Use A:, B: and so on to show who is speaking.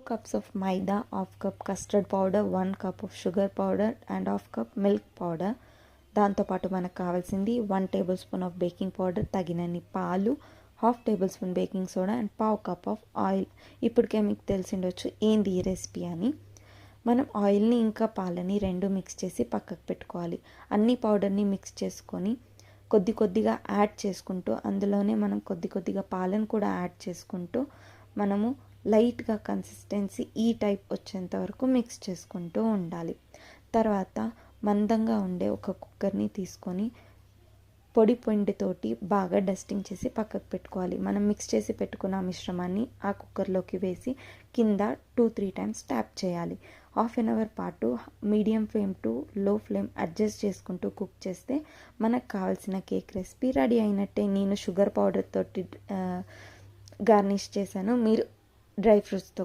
A: cups of maida, half cup custard powder, 1 cup of sugar powder and half cup milk powder. దాంతోపాటు మనకు కావాల్సింది 1 table spoon of baking powder, తగినన్ని పాలు, half table spoon baking soda and పావు cup of oil. ఇప్పటికే మీకు తెలిసిండొచ్చు ఏంది ఈ రెసిపీ అని. మనం ఆయిల్ని ఇంకా పాలని రెండు మిక్స్ చేసి పక్కకు పెట్టుకోవాలి. అన్ని పౌడర్ని మిక్స్ చేసుకొని కొద్దిగా యాడ్ చేసుకుంటూ అందులోనే మనం కొద్దిగా పాలను కూడా యాడ్ చేసుకుంటూ మనము లైట్గా కన్సిస్టెన్సీ ఈ టైప్ వచ్చేంత వరకు మిక్స్ చేసుకుంటూ ఉండాలి. తర్వాత మందంగా ఉండే ఒక కుక్కర్ని తీసుకొని పొడి పిండితోటి బాగా డస్టింగ్ చేసి పక్కకు పెట్టుకోవాలి. మనం మిక్స్ చేసి పెట్టుకున్న మిశ్రమాన్ని ఆ కుక్కర్లోకి వేసి కింద 2-3 టైమ్స్ ట్యాప్ చేయాలి. హాఫ్ అన్ అవర్ పాటు మీడియం ఫ్లేమ్ టు లో ఫ్లేమ్ అడ్జస్ట్ చేసుకుంటూ కుక్ చేస్తే మనకు కావాల్సిన కేక్ రెసిపీ రెడీ అయినట్టే. నేను షుగర్ పౌడర్ తోటి గార్నిష్ చేశాను, మీరు డ్రై ఫ్రూట్స్తో